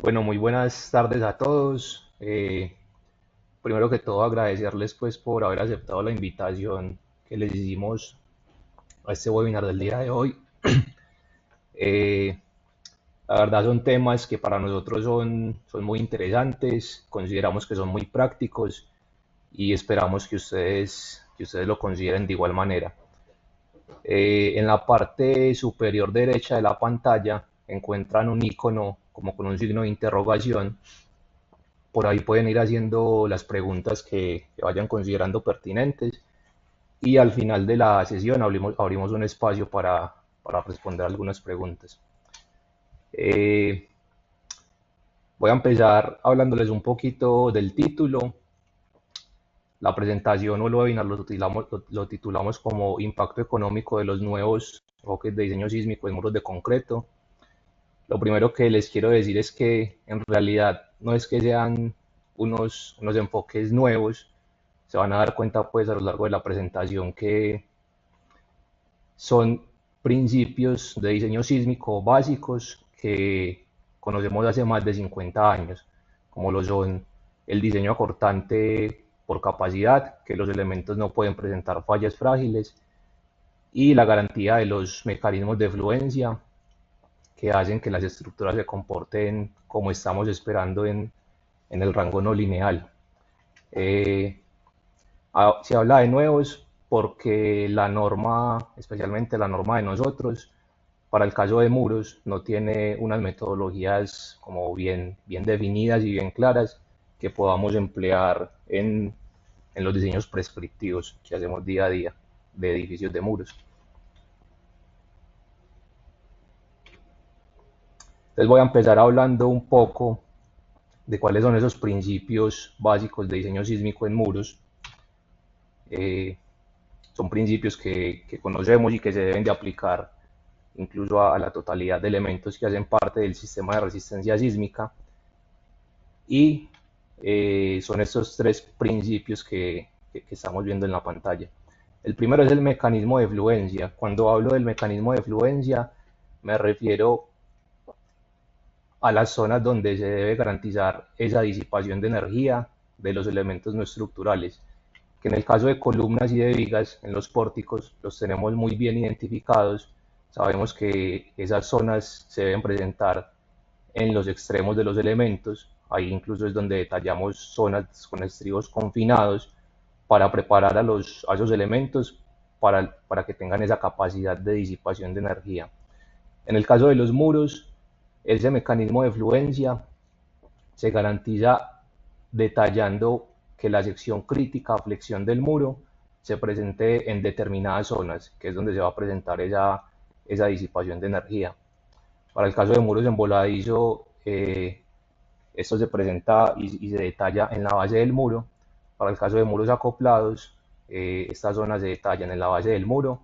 Bueno, muy buenas tardes a todos. Primero que todo, agradecerles pues por haber aceptado la invitación que les hicimos a este webinar del día de hoy. Eh, la verdad son temas que para nosotros son muy interesantes, consideramos que son muy prácticos y esperamos que ustedes lo consideren de igual manera. En la parte superior derecha de la pantalla encuentran un icono como con un signo de interrogación. Por ahí pueden ir haciendo las preguntas que vayan considerando pertinentes y al final de la sesión abrimos un espacio para responder algunas preguntas. Eh, Voy a empezar hablándoles un poquito del título. La presentación o el webinar lo titulamos como Impacto económico de los nuevos enfoques de diseño sísmico en muros de concreto. Lo primero que les quiero decir es que en realidad no es que sean unos enfoques nuevos. Se van a dar cuenta pues a lo largo de la presentación que son principios de diseño sísmico básicos que conocemos hace más de 50 años, como lo son el diseño acortante por capacidad, que los elementos no pueden presentar fallas frágiles, y la garantía de los mecanismos de fluencia que hacen que las estructuras se comporten como estamos esperando en el rango no lineal. Eh, Se habla de nuevos porque la norma, especialmente la norma de nosotros, para el caso de muros, no tiene unas metodologías como bien definidas y bien claras que podamos emplear en los diseños prescriptivos que hacemos día a día de edificios de muros. Entonces voy a empezar hablando un poco de cuáles son esos principios básicos de diseño sísmico en muros. Eh, Son principios que conocemos y que se deben de aplicar incluso a la totalidad de elementos que hacen parte del sistema de resistencia sísmica. Y son estos tres principios que estamos viendo en la pantalla. El primero es el mecanismo de fluencia. Cuando hablo del mecanismo de fluencia, me refiero a las zonas donde se debe garantizar esa disipación de energía de los elementos no estructurales, que en el caso de columnas y de vigas en los pórticos los tenemos muy bien identificados. Sabemos que esas zonas se deben presentar en los extremos de los elementos. Ahí incluso es donde detallamos zonas con estribos confinados para preparar a esos elementos para que tengan esa capacidad de disipación de energía. En el caso de los muros, ese mecanismo de fluencia se garantiza detallando que la sección crítica o flexión del muro se presente en determinadas zonas, que es donde se va a presentar esa disipación de energía. Para el caso de muros en voladizo, esto se presenta y se detalla en la base del muro. Para el caso de muros acoplados, estas zonas se detallan en la base del muro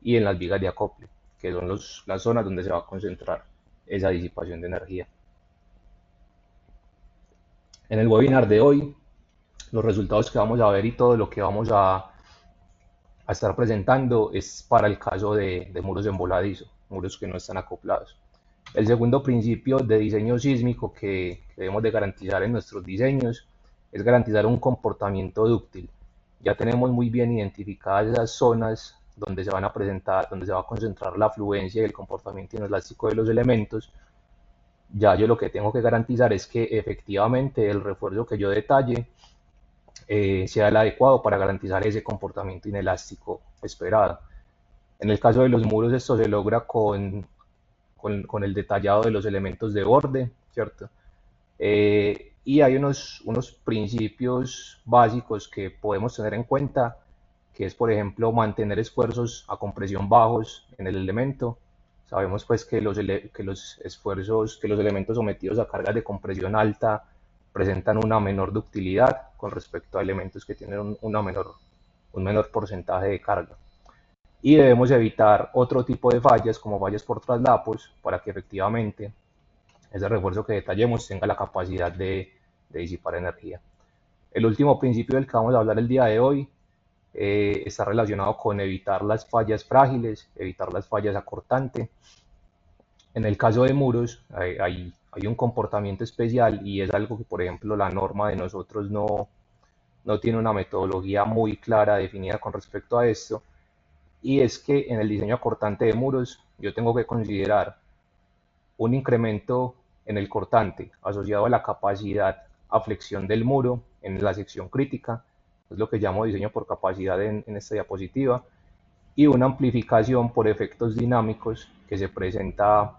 y en las vigas de acople, que son las zonas donde se va a concentrar esa disipación de energía. En el webinar de hoy, los resultados que vamos a ver y todo lo que vamos a estar presentando es para el caso de muros en voladizo, muros que no están acoplados. El segundo principio de diseño sísmico que debemos de garantizar en nuestros diseños es garantizar un comportamiento dúctil. Ya tenemos muy bien identificadas esas zonas donde se van a presentar, donde se va a concentrar la fluencia y el comportamiento inelástico de los elementos. Ya yo lo que tengo que garantizar es que efectivamente el refuerzo que yo detalle sea el adecuado para garantizar ese comportamiento inelástico esperado. En el caso de los muros esto se logra con el detallado de los elementos de borde, ¿cierto? Y hay unos principios básicos que podemos tener en cuenta, que es, por ejemplo, mantener esfuerzos a compresión bajos en el elemento. Sabemos pues que los esfuerzos, que los elementos sometidos a cargas de compresión alta presentan una menor ductilidad con respecto a elementos que tienen un menor porcentaje de carga. Y debemos evitar otro tipo de fallas, como fallas por traslapos, para que efectivamente ese refuerzo que detallemos tenga la capacidad de disipar energía. El último principio del que vamos a hablar el día de hoy está relacionado con evitar las fallas frágiles, evitar las fallas acortantes. En el caso de muros, hay hay un comportamiento especial y es algo que, por ejemplo, la norma de nosotros no tiene una metodología muy clara definida con respecto a esto, y es que en el diseño cortante de muros yo tengo que considerar un incremento en el cortante asociado a la capacidad a flexión del muro en la sección crítica, es lo que llamo diseño por capacidad en esta diapositiva, y una amplificación por efectos dinámicos que se presenta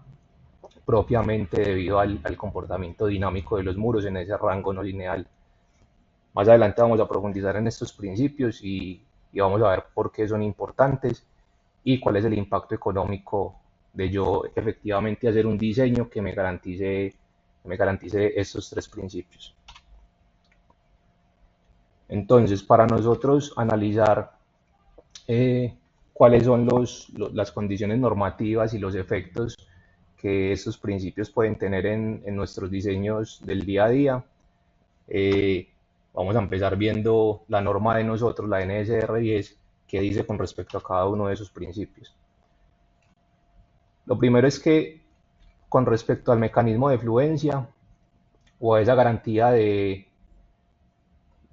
propiamente debido al comportamiento dinámico de los muros en ese rango no lineal. Más adelante vamos a profundizar en estos principios y vamos a ver por qué son importantes y cuál es el impacto económico de yo efectivamente hacer un diseño que me garantice estos tres principios. Entonces, para nosotros analizar cuáles son las condiciones normativas y los efectos que estos principios pueden tener en nuestros diseños del día a día, vamos a empezar viendo la norma de nosotros, la NSR 10, que dice con respecto a cada uno de esos principios. Lo primero es que con respecto al mecanismo de fluencia o a esa garantía de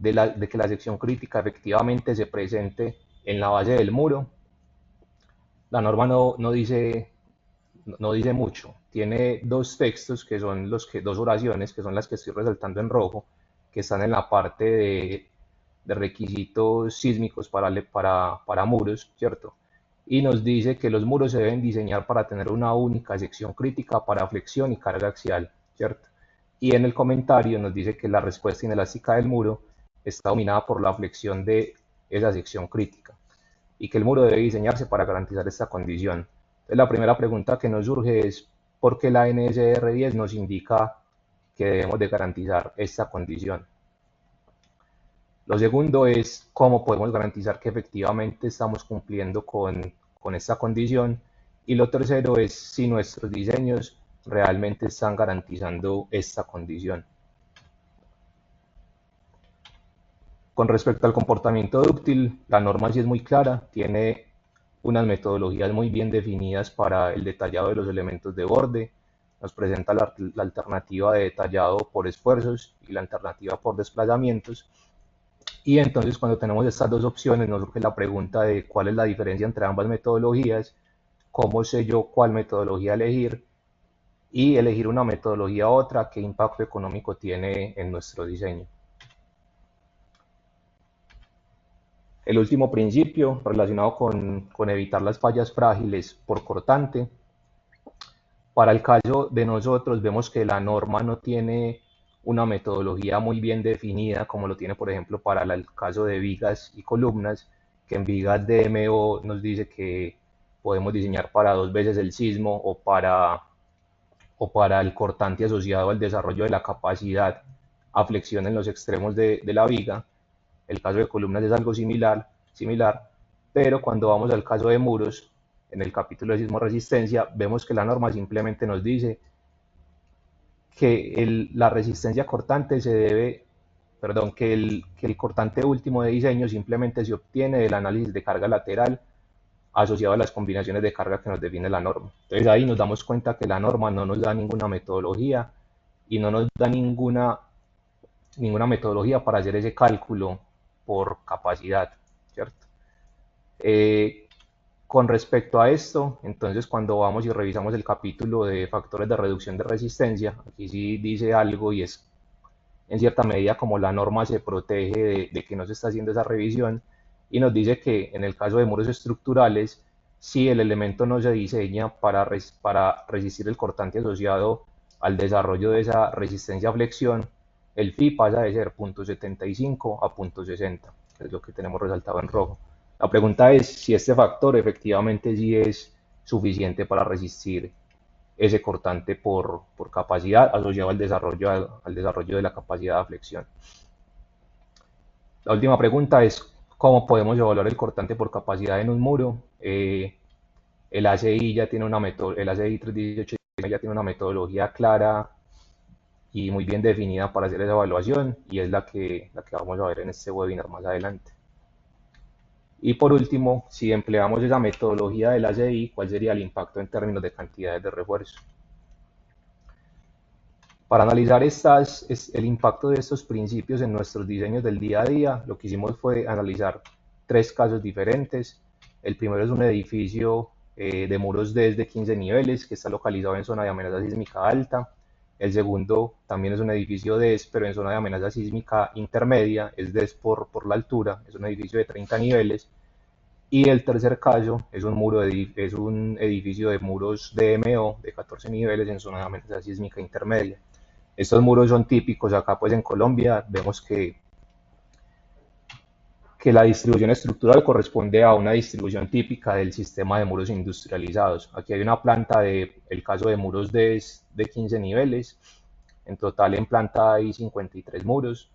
que la sección crítica efectivamente se presente en la base del muro, la norma no dice mucho. Tiene dos textos que son dos oraciones que son las que estoy resaltando en rojo, que están en la parte de requisitos sísmicos para muros, ¿cierto? Y nos dice que los muros se deben diseñar para tener una única sección crítica para flexión y carga axial, ¿cierto? Y en el comentario nos dice que la respuesta inelástica del muro está dominada por la flexión de esa sección crítica y que el muro debe diseñarse para garantizar esta condición. Entonces, la primera pregunta que nos surge es ¿por qué la NSR 10 nos indica que debemos de garantizar esta condición? Lo segundo es cómo podemos garantizar que efectivamente estamos cumpliendo con esta condición. Y lo tercero es si nuestros diseños realmente están garantizando esta condición. Con respecto al comportamiento dúctil, la norma sí es muy clara, tiene unas metodologías muy bien definidas para el detallado de los elementos de borde, nos presenta la alternativa de detallado por esfuerzos y la alternativa por desplazamientos, y entonces cuando tenemos estas dos opciones nos surge la pregunta de cuál es la diferencia entre ambas metodologías, cómo sé yo cuál metodología elegir y elegir una metodología u otra, qué impacto económico tiene en nuestro diseño. El último principio relacionado con evitar las fallas frágiles por cortante. Para el caso de nosotros vemos que la norma no tiene una metodología muy bien definida como lo tiene por ejemplo para el caso de vigas y columnas, que en vigas DMO nos dice que podemos diseñar para 2 veces el sismo o para el cortante asociado al desarrollo de la capacidad a flexión en los extremos de la viga. El caso de columnas es algo similar, pero cuando vamos al caso de muros, en el capítulo de sismo resistencia, vemos que la norma simplemente nos dice que la resistencia cortante se debe, perdón, que el cortante último de diseño simplemente se obtiene del análisis de carga lateral asociado a las combinaciones de carga que nos define la norma. Entonces ahí nos damos cuenta que la norma no nos da ninguna metodología y no nos da ninguna metodología para hacer ese cálculo por capacidad, ¿cierto? Con respecto a esto, entonces cuando vamos y revisamos el capítulo de factores de reducción de resistencia, aquí sí dice algo y es en cierta medida como la norma se protege de que no se está haciendo esa revisión y nos dice que en el caso de muros estructurales, si el elemento no se diseña para resistir el cortante asociado al desarrollo de esa resistencia a flexión, el phi pasa de ser 0.75 a 0.60, que es lo que tenemos resaltado en rojo. La pregunta es si este factor efectivamente sí es suficiente para resistir ese cortante por capacidad asociado al desarrollo de la capacidad de flexión. La última pregunta es cómo podemos evaluar el cortante por capacidad en un muro. El ACI ya tiene el ACI 318 ya tiene una metodología clara y muy bien definida para hacer esa evaluación y es la que vamos a ver en este webinar más adelante. Y por último, si empleamos esa metodología del ACI, ¿cuál sería el impacto en términos de cantidades de refuerzo? Para analizar el impacto de estos principios en nuestros diseños del día a día, lo que hicimos fue analizar tres casos diferentes. El primero es un edificio de muros de 15 niveles que está localizado en zona de amenaza sísmica alta. El segundo también es un edificio DES, pero en zona de amenaza sísmica intermedia, es DES por la altura, es un edificio de 30 niveles. Y el tercer caso es un edificio de muros DMO de 14 niveles en zona de amenaza sísmica intermedia. Estos muros son típicos acá pues en Colombia, vemos que la distribución estructural corresponde a una distribución típica del sistema de muros industrializados. Aquí hay una planta el caso de muros de 15 niveles, en total en planta hay 53 muros,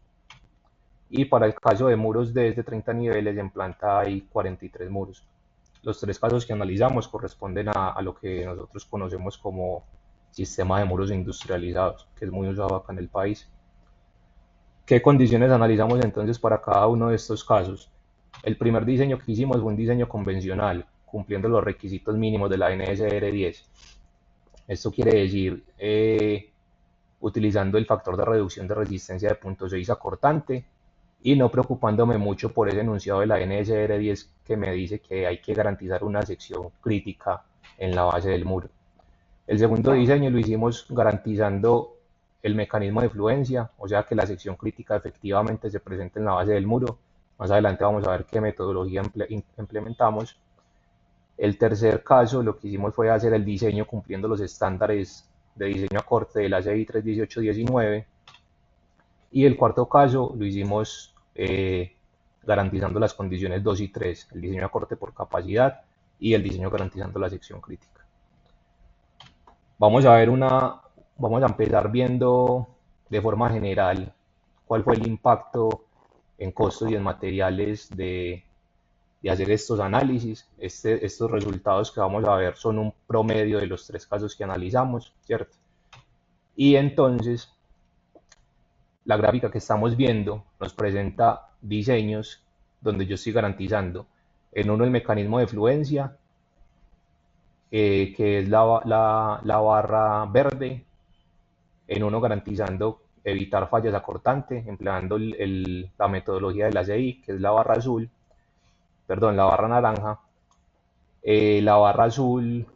y para el caso de muros de 30 niveles en planta hay 43 muros. Los tres casos que analizamos corresponden a lo que nosotros conocemos como sistema de muros industrializados, que es muy usado acá en el país. ¿Qué condiciones analizamos entonces para cada uno de estos casos? El primer diseño que hicimos fue un diseño convencional, cumpliendo los requisitos mínimos de la NSR 10. Esto quiere decir utilizando el factor de reducción de resistencia de 0.6 acortante y no preocupándome mucho por ese enunciado de la NSR 10 que me dice que hay que garantizar una sección crítica en la base del muro. El segundo diseño lo hicimos garantizando el mecanismo de fluencia, o sea que la sección crítica efectivamente se presente en la base del muro. Más adelante vamos a ver qué metodología implementamos. El tercer caso, lo que hicimos fue hacer el diseño cumpliendo los estándares de diseño a corte de la CI 31819. Y el cuarto caso lo hicimos garantizando las condiciones 2 y 3, el diseño a corte por capacidad y el diseño garantizando la sección crítica. Vamos a vamos a empezar viendo de forma general cuál fue el impacto en costos y en materiales de hacer estos análisis. Estos resultados que vamos a ver son un promedio de los tres casos que analizamos, ¿cierto? Y entonces, la gráfica que estamos viendo nos presenta diseños donde yo estoy garantizando en uno el mecanismo de fluencia, que es la barra verde, en uno garantizando evitar fallas acortantes, empleando la metodología de la CI, que es la barra azul, perdón, la barra naranja. La barra azul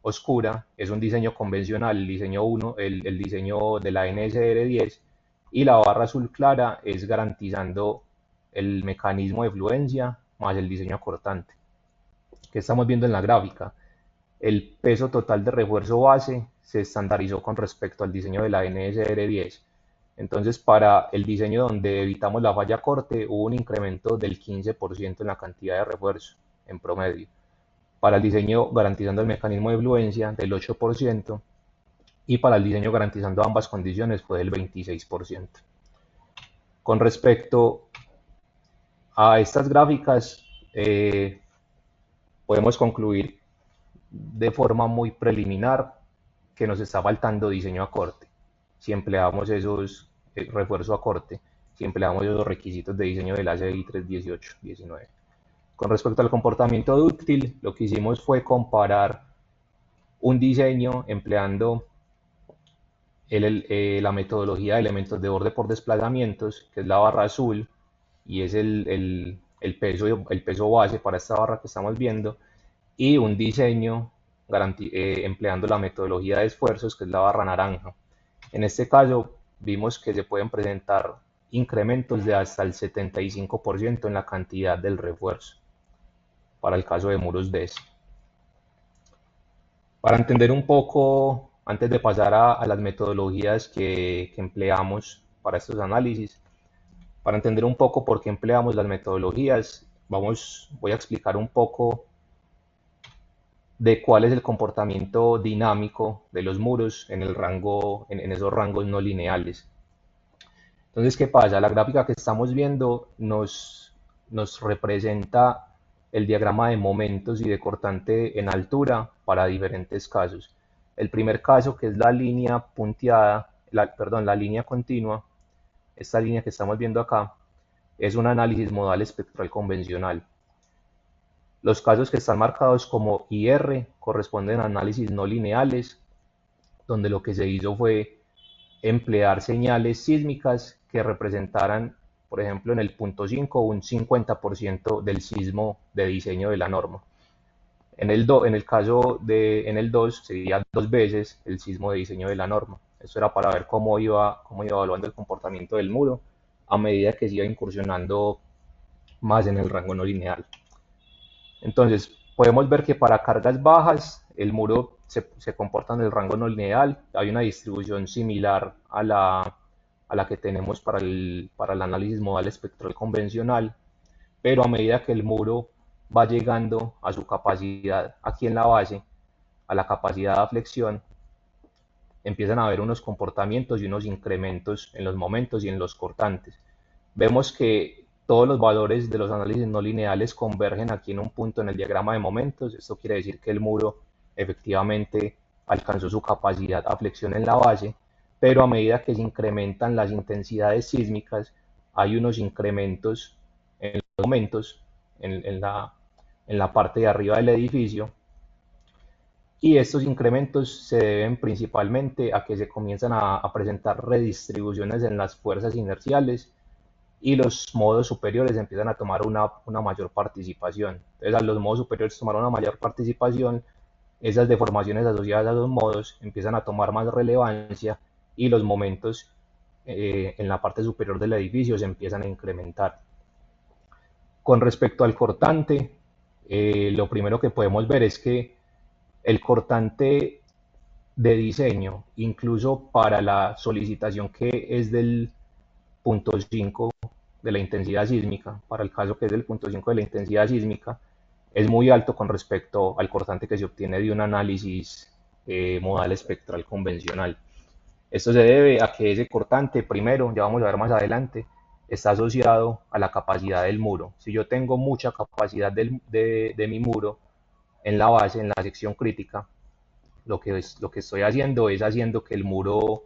oscura es un diseño convencional, el diseño 1, el diseño de la NSR 10, y la barra azul clara es garantizando el mecanismo de fluencia más el diseño acortante. ¿Qué estamos viendo en la gráfica? El peso total de refuerzo base se estandarizó con respecto al diseño de la NSR 10. Entonces, para el diseño donde evitamos la falla corte, hubo un incremento del 15% en la cantidad de refuerzo en promedio. Para el diseño garantizando el mecanismo de fluencia, del 8%, y para el diseño garantizando ambas condiciones fue del 26%. Con respecto a estas gráficas, podemos concluir de forma muy preliminar que nos está faltando diseño a corte. Si empleamos esos refuerzo a corte, si empleamos esos requisitos de diseño de la CI 318-19. Con respecto al comportamiento dúctil, lo que hicimos fue comparar un diseño empleando la metodología de elementos de borde por desplazamientos, que es la barra azul, y es el peso base para esta barra que estamos viendo, y un diseño empleando la metodología de esfuerzos, que es la barra naranja. En este caso, vimos que se pueden presentar incrementos de hasta el 75% en la cantidad del refuerzo, para el caso de muros DES. Para entender un poco, antes de pasar a las metodologías que empleamos para estos análisis, para entender un poco por qué empleamos las metodologías, voy a explicar un poco de cuál es el comportamiento dinámico de los muros en en esos rangos no lineales. Entonces, ¿qué pasa? La gráfica que estamos viendo nos representa el diagrama de momentos y de cortante en altura para diferentes casos. El primer caso, que es la línea punteada, perdón, la línea continua, esta línea que estamos viendo acá, es un análisis modal espectral convencional. Los casos que están marcados como IR corresponden a análisis no lineales, donde lo que se hizo fue emplear señales sísmicas que representaran, por ejemplo, en el punto 5 un 50% del sismo de diseño de la norma. En el caso en el 2 sería dos veces el sismo de diseño de la norma. Eso era para ver cómo iba evaluando el comportamiento del muro a medida que se iba incursionando más en el rango no lineal. Entonces, podemos ver que para cargas bajas, el muro se comporta en el rango no lineal. Hay una distribución similar a la que tenemos para el análisis modal espectral convencional, pero a medida que el muro va llegando a su capacidad aquí en la base, a la capacidad de flexión, empiezan a haber unos comportamientos y unos incrementos en los momentos y en los cortantes. Vemos que todos los valores de los análisis no lineales convergen aquí en un punto en el diagrama de momentos. Esto quiere decir que el muro efectivamente alcanzó su capacidad a flexión en la base, pero a medida que se incrementan las intensidades sísmicas, hay unos incrementos en los momentos en la parte de arriba del edificio, y estos incrementos se deben principalmente a que se comienzan a presentar redistribuciones en las fuerzas inerciales y los modos superiores empiezan a tomar una mayor participación. Entonces, a los modos superiores tomar una mayor participación, esas deformaciones asociadas a los modos empiezan a tomar más relevancia y los momentos en la parte superior del edificio se empiezan a incrementar. Con respecto al cortante, lo primero que podemos ver es que el cortante de diseño, incluso para la solicitación que es del punto 5 de la intensidad sísmica, para el caso que es del punto 5 de la intensidad sísmica, es muy alto con respecto al cortante que se obtiene de un análisis modal espectral convencional. Esto se debe a que ese cortante, primero, ya vamos a ver más adelante, está asociado a la capacidad del muro. Si yo tengo mucha capacidad de mi muro en la base, en la sección crítica, lo que estoy haciendo es haciendo que el muro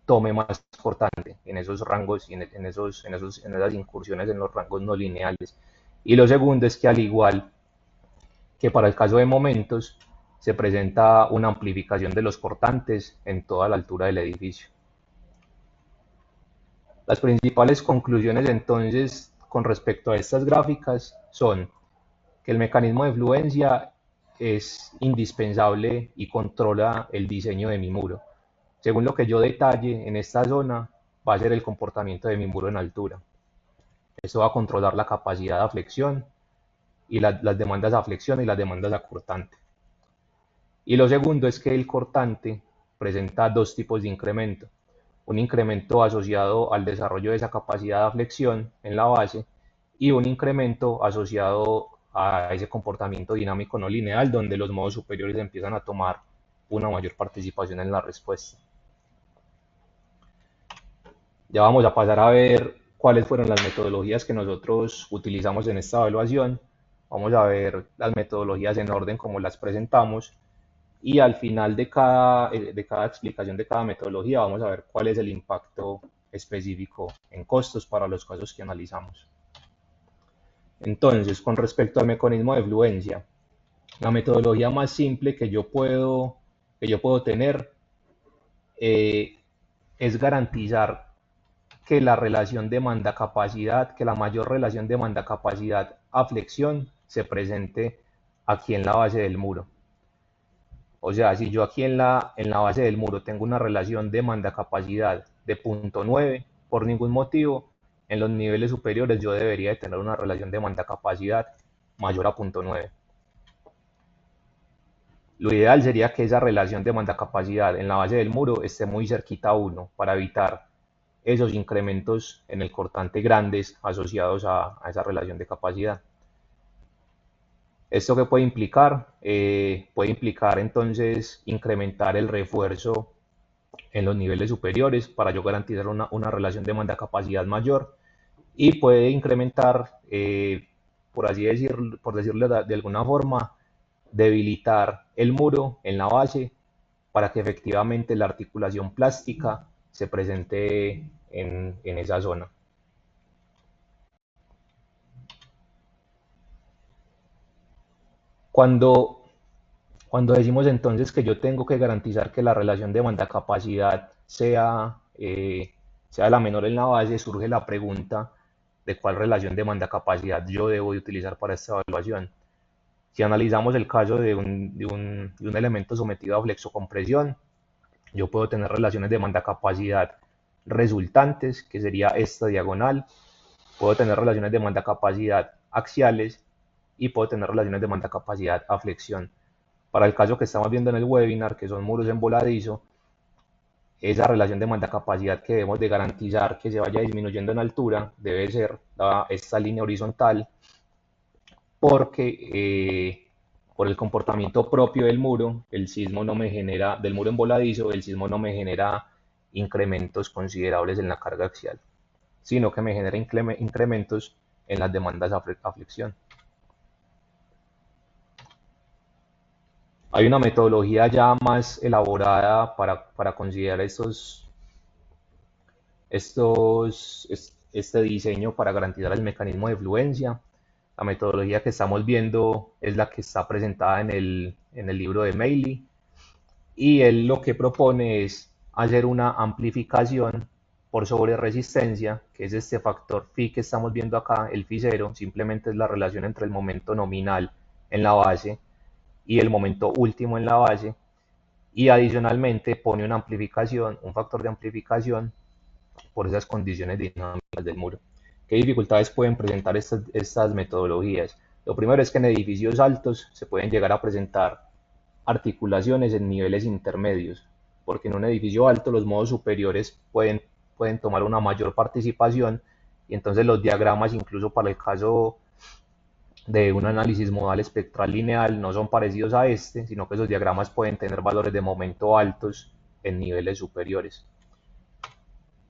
tome más cortante en esos rangos y en esas incursiones en los rangos no lineales. Y lo segundo es que al igual que para el caso de momentos, se presenta una amplificación de los cortantes en toda la altura del edificio. Las principales conclusiones entonces con respecto a estas gráficas son que el mecanismo de fluencia es indispensable y controla el diseño de mi muro. Según lo que yo detalle en esta zona, va a ser el comportamiento de mi muro en altura. Esto va a controlar la capacidad de flexión y las demandas a flexión y las demandas a cortante. Y lo segundo es que el cortante presenta dos tipos de incremento. Un incremento asociado al desarrollo de esa capacidad de flexión en la base y un incremento asociado a ese comportamiento dinámico no lineal donde los modos superiores empiezan a tomar una mayor participación en la respuesta. Ya vamos a pasar a ver cuáles fueron las metodologías que nosotros utilizamos en esta evaluación. Vamos a ver las metodologías en orden como las presentamos y al final de cada explicación de cada metodología vamos a ver cuál es el impacto específico en costos para los casos que analizamos. Entonces, con respecto al mecanismo de fluencia, la metodología más simple que yo puedo tener es garantizar que la relación demanda-capacidad, que la mayor relación demanda-capacidad a flexión se presente aquí en la base del muro. O sea, si yo aquí en la base del muro tengo una relación demanda-capacidad de 0.9 por ningún motivo, en los niveles superiores yo debería de tener una relación demanda-capacidad mayor a 0.9. Lo ideal sería que esa relación demanda-capacidad en la base del muro esté muy cerquita a 1 para evitar esos incrementos en el cortante grandes asociados a esa relación de capacidad. ¿Esto qué puede implicar? Puede implicar entonces incrementar el refuerzo en los niveles superiores para yo garantizar una relación demanda-capacidad mayor y puede incrementar, por decirlo de alguna forma, debilitar el muro en la base para que efectivamente la articulación plástica se presente en esa zona. Cuando, cuando decimos entonces que yo tengo que garantizar que la relación demanda-capacidad sea sea la menor en la base, surge la pregunta de cuál relación demanda-capacidad yo debo de utilizar para esta evaluación. Si analizamos el caso de un elemento sometido a flexocompresión, yo puedo tener relaciones demanda-capacidad resultantes, que sería esta diagonal, puedo tener relaciones demanda-capacidad axiales y puedo tener relaciones demanda-capacidad a flexión. Para el caso que estamos viendo en el webinar, que son muros en voladizo, esa relación demanda-capacidad que debemos de garantizar que se vaya disminuyendo en altura debe ser esta línea horizontal, porque por el comportamiento propio del muro, el sismo no me genera, del muro en voladizo, el sismo no me genera incrementos considerables en la carga axial, sino que me genera incrementos en las demandas a flexión. Hay una metodología ya más elaborada para considerar este diseño para garantizar el mecanismo de fluencia. La metodología que estamos viendo es la que está presentada en el libro de Meili, y él lo que propone es hacer una amplificación por sobre resistencia, que es este factor phi que estamos viendo acá, el phi cero, simplemente es la relación entre el momento nominal en la base y el momento último en la base, y adicionalmente pone una amplificación, un factor de amplificación por esas condiciones dinámicas del muro. ¿Qué dificultades pueden presentar estas metodologías? Lo primero es que en edificios altos se pueden llegar a presentar articulaciones en niveles intermedios, porque en un edificio alto los modos superiores pueden tomar una mayor participación, y entonces los diagramas, incluso para el caso de un análisis modal espectral lineal, no son parecidos a este, sino que esos diagramas pueden tener valores de momento altos en niveles superiores.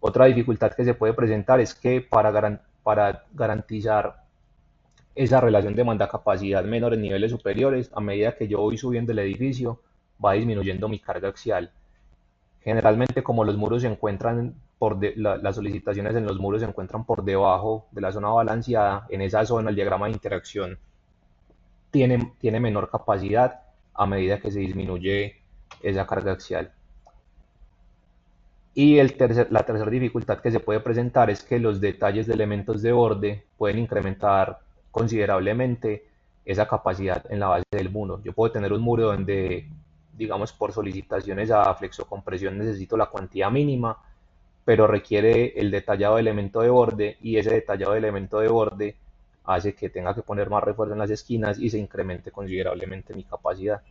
Otra dificultad que se puede presentar es que para garantizar esa relación demanda-capacidad menor en niveles superiores, a medida que yo voy subiendo el edificio, va disminuyendo mi carga axial. Generalmente, como los muros se encuentran las solicitaciones en los muros se encuentran por debajo de la zona balanceada, en esa zona el diagrama de interacción tiene menor capacidad a medida que se disminuye esa carga axial. Y la tercera dificultad que se puede presentar es que los detalles de elementos de borde pueden incrementar considerablemente esa capacidad en la base del muro. Yo puedo tener un muro donde, digamos, por solicitaciones a flexocompresión necesito la cuantía mínima, pero requiere el detallado de elemento de borde, y ese detallado de elemento de borde hace que tenga que poner más refuerzo en las esquinas y se incremente considerablemente mi capacidad.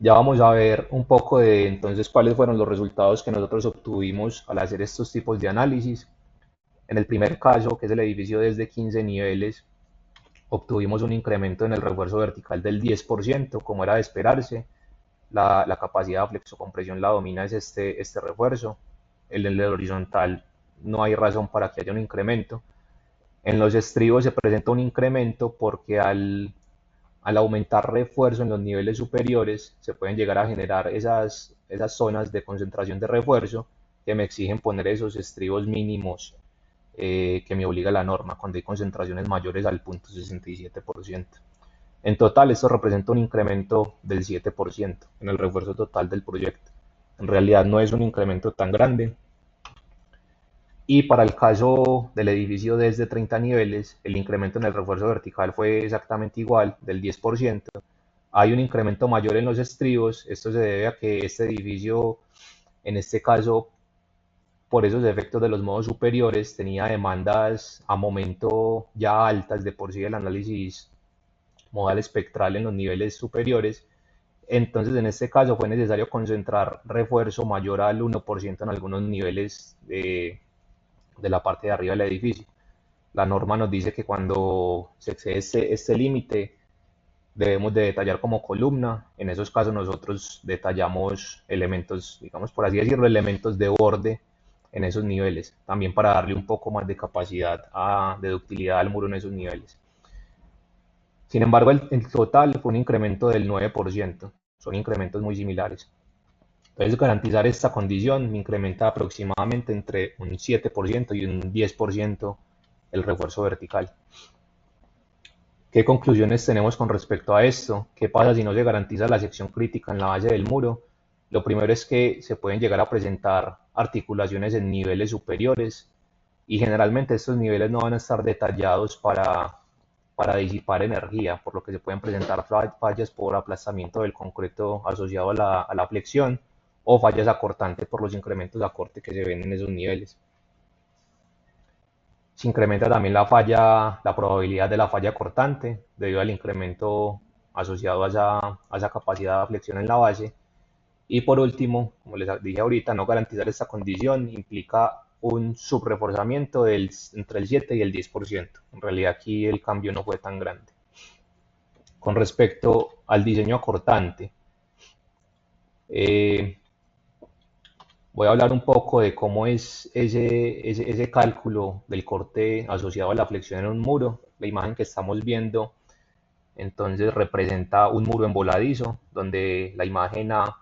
Ya vamos a ver un poco de entonces cuáles fueron los resultados que nosotros obtuvimos al hacer estos tipos de análisis. En el primer caso, que es el edificio desde 15 niveles, obtuvimos un incremento en el refuerzo vertical del 10%, como era de esperarse. La capacidad de flexocompresión la domina es este refuerzo. En el horizontal no hay razón para que haya un incremento. En los estribos se presenta un incremento porque al aumentar refuerzo en los niveles superiores, se pueden llegar a generar esas zonas de concentración de refuerzo que me exigen poner esos estribos mínimos que me obliga la norma cuando hay concentraciones mayores al 0.67%. En total, esto representa un incremento del 7% en el refuerzo total del proyecto. En realidad no es un incremento tan grande. Y para el caso del edificio desde 30 niveles, el incremento en el refuerzo vertical fue exactamente igual, del 10%. Hay un incremento mayor en los estribos. Esto se debe a que este edificio, en este caso, por esos efectos de los modos superiores, tenía demandas a momento ya altas de por sí del análisis modal espectral en los niveles superiores. Entonces, en este caso fue necesario concentrar refuerzo mayor al 1% en algunos niveles de la parte de arriba del edificio. La norma nos dice que cuando se excede este límite debemos de detallar como columna. En esos casos nosotros detallamos elementos, digamos por así decirlo, elementos de borde en esos niveles, también para darle un poco más de capacidad de ductilidad al muro en esos niveles. Sin embargo, el total fue un incremento del 9%, son incrementos muy similares. Entonces, garantizar esta condición incrementa aproximadamente entre un 7% y un 10% el refuerzo vertical. ¿Qué conclusiones tenemos con respecto a esto? ¿Qué pasa si no se garantiza la sección crítica en la base del muro? Lo primero es que se pueden llegar a presentar articulaciones en niveles superiores y generalmente estos niveles no van a estar detallados para disipar energía, por lo que se pueden presentar fallas por aplastamiento del concreto asociado a la flexión o fallas acortantes por los incrementos de acorte que se ven en esos niveles. Se incrementa también la probabilidad de la falla cortante debido al incremento asociado a esa capacidad de flexión en la base. Y por último, como les dije ahorita, no garantizar esta condición implica un subreforzamiento entre el 7 y el 10%. En realidad aquí el cambio no fue tan grande. Con respecto al diseño acortante, eh, voy a hablar un poco de cómo es ese cálculo del corte asociado a la flexión en un muro. La imagen que estamos viendo entonces representa un muro emboladizo, donde la imagen A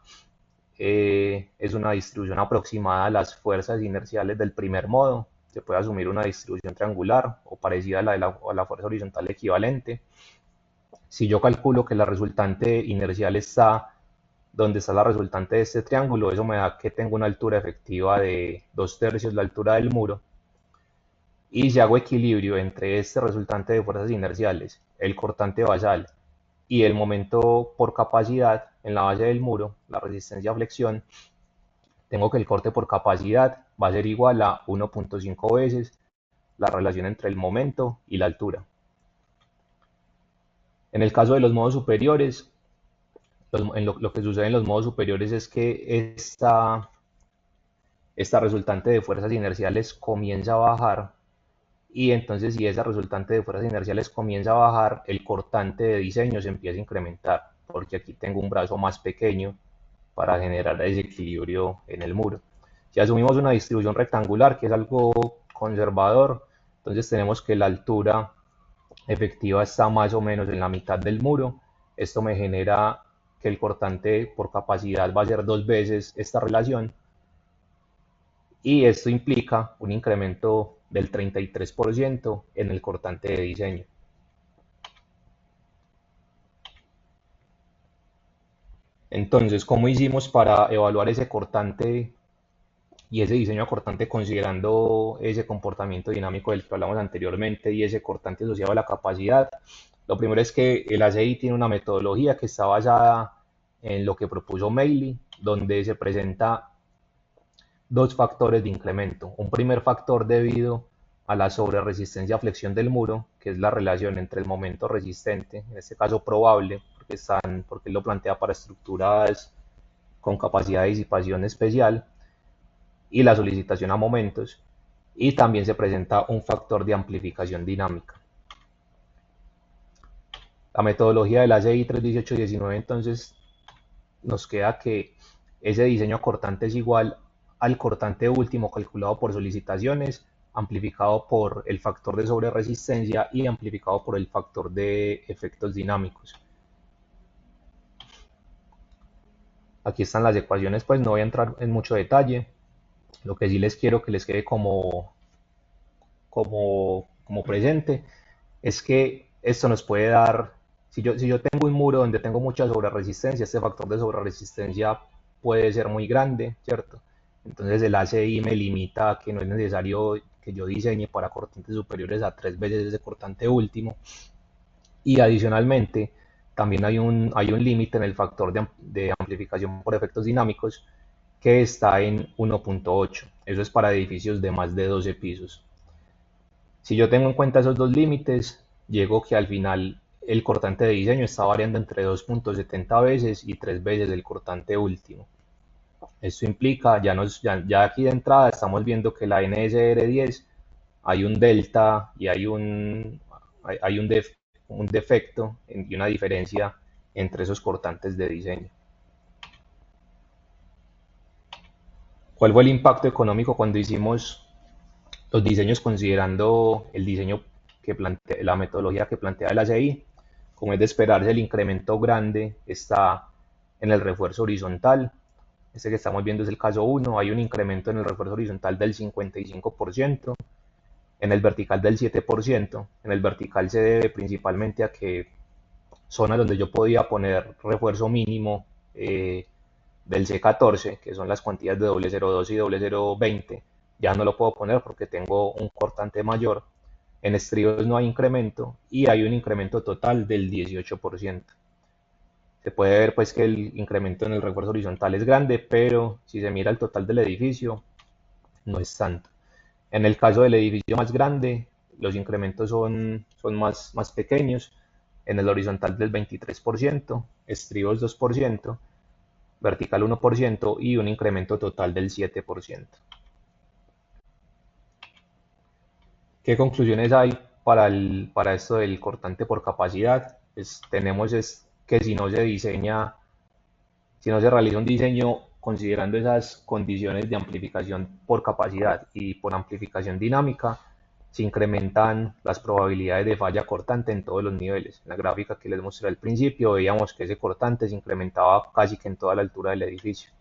es una distribución aproximada a las fuerzas inerciales del primer modo. Se puede asumir una distribución triangular o parecida a la fuerza horizontal equivalente. Si yo calculo que la resultante inercial está donde está la resultante de este triángulo, eso me da que tengo una altura efectiva de 2/3 la altura del muro. Y si hago equilibrio entre este resultante de fuerzas inerciales, el cortante basal y el momento por capacidad en la base del muro, la resistencia a flexión, tengo que el corte por capacidad va a ser igual a 1.5 veces la relación entre el momento y la altura. En el caso de los modos superiores, lo que sucede en los modos superiores es que esta resultante de fuerzas inerciales comienza a bajar y entonces si esa resultante de fuerzas inerciales comienza a bajar, el cortante de diseño se empieza a incrementar, porque aquí tengo un brazo más pequeño para generar desequilibrio en el muro. Si asumimos una distribución rectangular, que es algo conservador, entonces tenemos que la altura efectiva está más o menos en la mitad del muro. Esto me genera que el cortante por capacidad va a ser 2 veces esta relación y esto implica un incremento del 33% en el cortante de diseño. Entonces, ¿cómo hicimos para evaluar ese cortante y ese diseño cortante considerando ese comportamiento dinámico del que hablamos anteriormente y ese cortante asociado a la capacidad? Lo primero es que el ACI tiene una metodología que está basada en lo que propuso Meili, donde se presenta dos factores de incremento. Un primer factor debido a la sobreresistencia a flexión del muro, que es la relación entre el momento resistente, en este caso probable, porque él lo plantea para estructuras con capacidad de disipación especial, y la solicitación a momentos. Y también se presenta un factor de amplificación dinámica. La metodología del ACI 31819 entonces nos queda que ese diseño cortante es igual al cortante último calculado por solicitaciones, amplificado por el factor de sobreresistencia y amplificado por el factor de efectos dinámicos. Aquí están las ecuaciones, pues no voy a entrar en mucho detalle. Lo que sí les quiero que les quede como presente es que esto nos puede dar, si yo tengo un muro donde tengo mucha sobreresistencia, este factor de sobreresistencia puede ser muy grande, ¿cierto? Entonces el ACI me limita a que no es necesario que yo diseñe para cortantes superiores a 3 veces ese cortante último. Y adicionalmente, también hay un límite en el factor de amplificación por efectos dinámicos que está en 1.8. Eso es para edificios de más de 12 pisos. Si yo tengo en cuenta esos dos límites, llego que al final el cortante de diseño está variando entre 2.70 veces y 3 veces el cortante último. Esto implica, ya aquí de entrada estamos viendo que la NSR10 hay un delta y hay un defecto y una diferencia entre esos cortantes de diseño. ¿Cuál fue el impacto económico cuando hicimos los diseños considerando el diseño la metodología que plantea el ACI? Como es de esperarse, el incremento grande está en el refuerzo horizontal. Este que estamos viendo es el caso 1, hay un incremento en el refuerzo horizontal del 55%, en el vertical del 7%. En el vertical se debe principalmente a que zonas donde yo podía poner refuerzo mínimo del C14, que son las cuantías de 002 y 0020, ya no lo puedo poner porque tengo un cortante mayor. En estribos no hay incremento y hay un incremento total del 18%. Se puede ver pues que el incremento en el refuerzo horizontal es grande, pero si se mira el total del edificio, no es tanto. En el caso del edificio más grande, los incrementos son más pequeños. En el horizontal del 23%, estribos 2%, vertical 1% y un incremento total del 7%. ¿Qué conclusiones hay para esto del cortante por capacidad? Pues tenemos es que si no se realiza un diseño considerando esas condiciones de amplificación por capacidad y por amplificación dinámica, se incrementan las probabilidades de falla cortante en todos los niveles. En la gráfica que les mostré al principio veíamos que ese cortante se incrementaba casi que en toda la altura del edificio.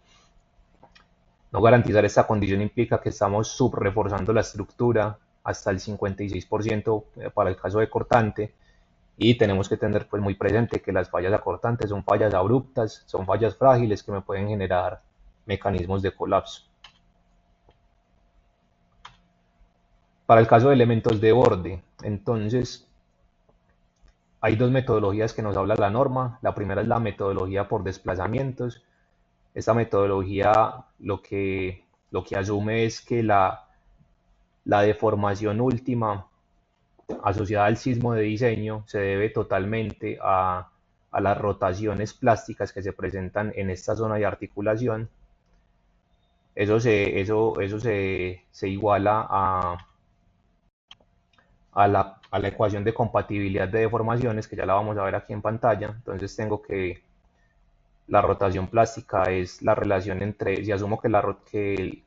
No garantizar esta condición implica que estamos subreforzando la estructura hasta el 56% para el caso de cortante, y tenemos que tener pues muy presente que las fallas acortantes son fallas abruptas, son fallas frágiles que me pueden generar mecanismos de colapso. Para el caso de elementos de borde, entonces hay dos metodologías que nos habla la norma. La primera es la metodología por desplazamientos. Esta metodología lo que asume es que la deformación última asociada al sismo de diseño se debe totalmente a las rotaciones plásticas que se presentan en esta zona de articulación. Eso se iguala a la ecuación de compatibilidad de deformaciones, que ya la vamos a ver aquí en pantalla. Entonces tengo que la rotación plástica es la relación entre, si asumo que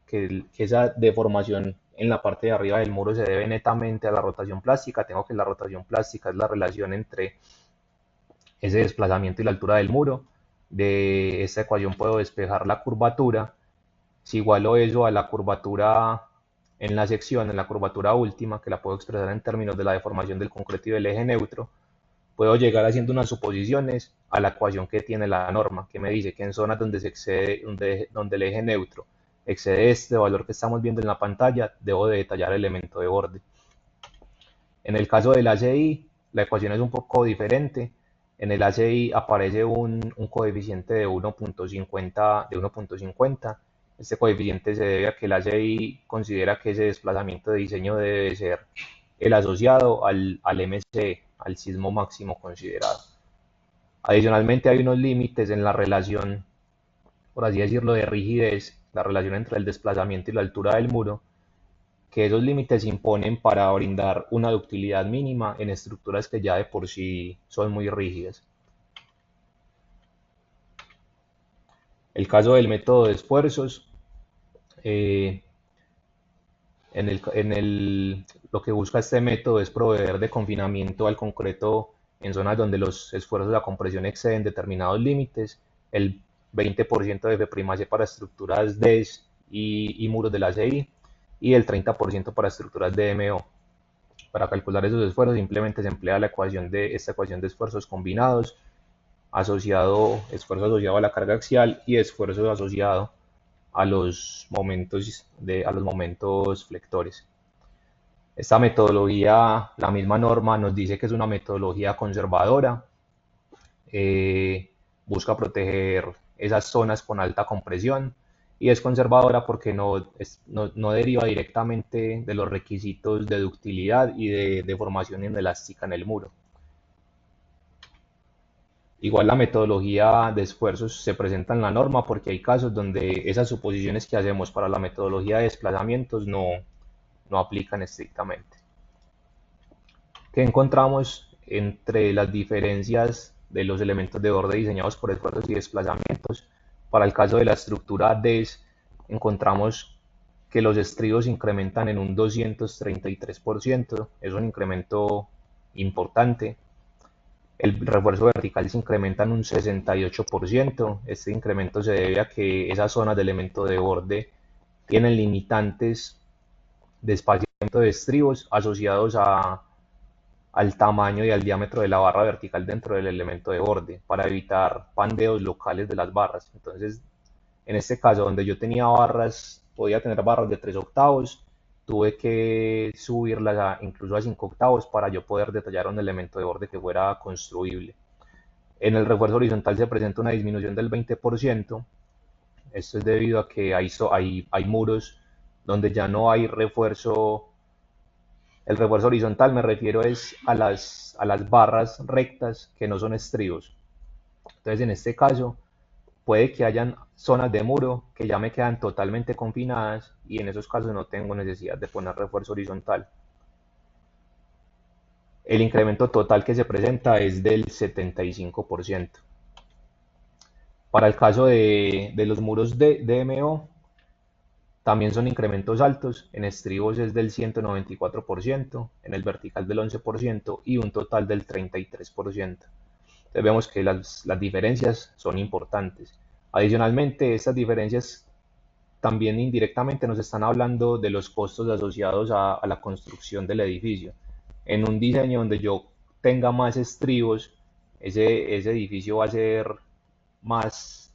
esa deformación en la parte de arriba del muro se debe netamente a la rotación plástica, tengo que la rotación plástica es la relación entre ese desplazamiento y la altura del muro. De esta ecuación puedo despejar la curvatura. Si igualo eso a la curvatura en la sección, en la curvatura última, que la puedo expresar en términos de la deformación del concreto y del eje neutro, puedo llegar haciendo unas suposiciones a la ecuación que tiene la norma, que me dice que en zonas donde donde el eje neutro excede este valor que estamos viendo en la pantalla, debo de detallar el elemento de borde. En el caso del ACI, la ecuación es un poco diferente. En el ACI aparece un coeficiente de 1.50. Este coeficiente se debe a que el ACI considera que ese desplazamiento de diseño debe ser el asociado al MC, al sismo máximo considerado. Adicionalmente hay unos límites en la relación, por así decirlo, de rigidez, la relación entre el desplazamiento y la altura del muro, que esos límites se imponen para brindar una ductilidad mínima en estructuras que ya de por sí son muy rígidas. El caso del método de esfuerzos, eh, lo que busca este método es proveer de confinamiento al concreto en zonas donde los esfuerzos de compresión exceden determinados límites, el 20% de F'C para estructuras DES y muros de la ACI, y el 30% para estructuras DMO. Para calcular esos esfuerzos simplemente se emplea esta ecuación de esfuerzos combinados, esfuerzo asociado a la carga axial y esfuerzo asociado a los momentos flectores. Esta metodología, la misma norma nos dice que es una metodología conservadora, busca proteger esas zonas con alta compresión, y es conservadora porque no deriva directamente de los requisitos de ductilidad y de deformación inelástica en el muro. Igual la metodología de esfuerzos se presenta en la norma porque hay casos donde esas suposiciones que hacemos para la metodología de desplazamientos no aplican estrictamente. ¿Qué encontramos entre las diferencias de los elementos de borde diseñados por esfuerzos y desplazamientos? Para el caso de la estructura DES, encontramos que los estribos incrementan en un 233%, es un incremento importante. El refuerzo vertical se incrementa en un 68%. Este incremento se debe a que esas zonas de elemento de borde tienen limitantes de espacio de estribos asociados al tamaño y al diámetro de la barra vertical dentro del elemento de borde para evitar pandeos locales de las barras. Entonces, en este caso, donde yo tenía barras, podía tener barras de 3 octavos, tuve que subirlas incluso a 5 octavos para yo poder detallar un elemento de borde que fuera construible. En el refuerzo horizontal se presenta una disminución del 20%. Esto es debido a que hay muros donde ya no hay refuerzo. El refuerzo horizontal me refiero es a las barras rectas que no son estribos. Entonces, en este caso, puede que hayan zonas de muro que ya me quedan totalmente confinadas y en esos casos no tengo necesidad de poner refuerzo horizontal. El incremento total que se presenta es del 75%. Para el caso de los muros de DMO, también son incrementos altos. En estribos es del 194%, en el vertical del 11% y un total del 33%. Entonces vemos que las diferencias son importantes. Adicionalmente, estas diferencias también indirectamente nos están hablando de los costos asociados a la construcción del edificio. En un diseño donde yo tenga más estribos, ese edificio va a ser más,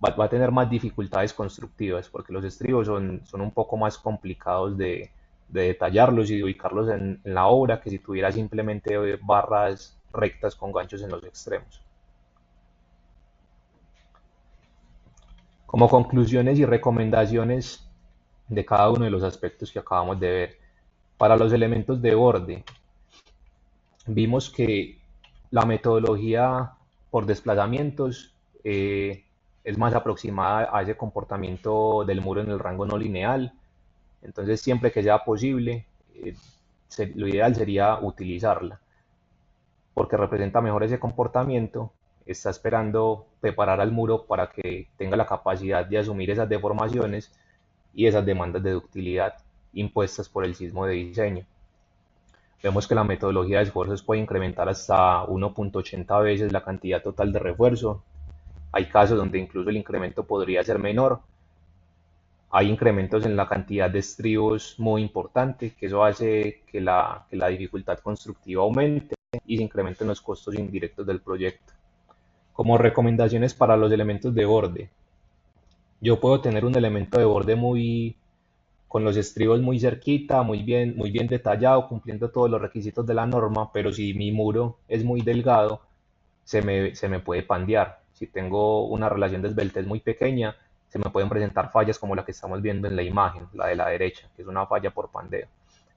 va a tener más dificultades constructivas, porque los estribos son un poco más complicados de detallarlos y de ubicarlos en la obra que si tuviera simplemente barras rectas con ganchos en los extremos. Como conclusiones y recomendaciones de cada uno de los aspectos que acabamos de ver. Para los elementos de borde, vimos que la metodología por desplazamientos es más aproximada a ese comportamiento del muro en el rango no lineal. Entonces, siempre que sea posible, lo ideal sería utilizarla, porque representa mejor ese comportamiento. Está esperando preparar al muro para que tenga la capacidad de asumir esas deformaciones y esas demandas de ductilidad impuestas por el sismo de diseño. Vemos que la metodología de esfuerzos puede incrementar hasta 1.80 veces la cantidad total de refuerzo. Hay casos donde incluso el incremento podría ser menor. Hay incrementos en la cantidad de estribos muy importante, que eso hace que la dificultad constructiva aumente y se incrementen los costos indirectos del proyecto. Como recomendaciones para los elementos de borde, yo puedo tener un elemento de borde con los estribos muy cerquita, muy bien detallado, cumpliendo todos los requisitos de la norma, pero si mi muro es muy delgado, se me puede pandear. Si tengo una relación de esbeltez muy pequeña, se me pueden presentar fallas como la que estamos viendo en la imagen, la de la derecha, que es una falla por pandeo.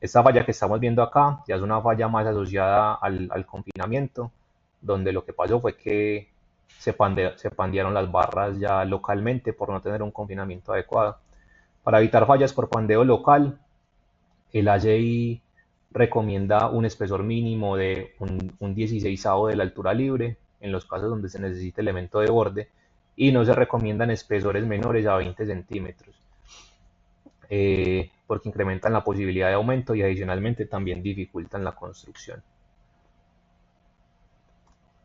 Esta falla que estamos viendo acá ya es una falla más asociada al confinamiento, donde lo que pasó fue que se pandearon las barras ya localmente por no tener un confinamiento adecuado. Para evitar fallas por pandeo local, el AGI recomienda un espesor mínimo de un 16avo de la altura libre en los casos donde se necesite elemento de borde y no se recomiendan espesores menores a 20 centímetros porque incrementan la posibilidad de aumento y adicionalmente también dificultan la construcción.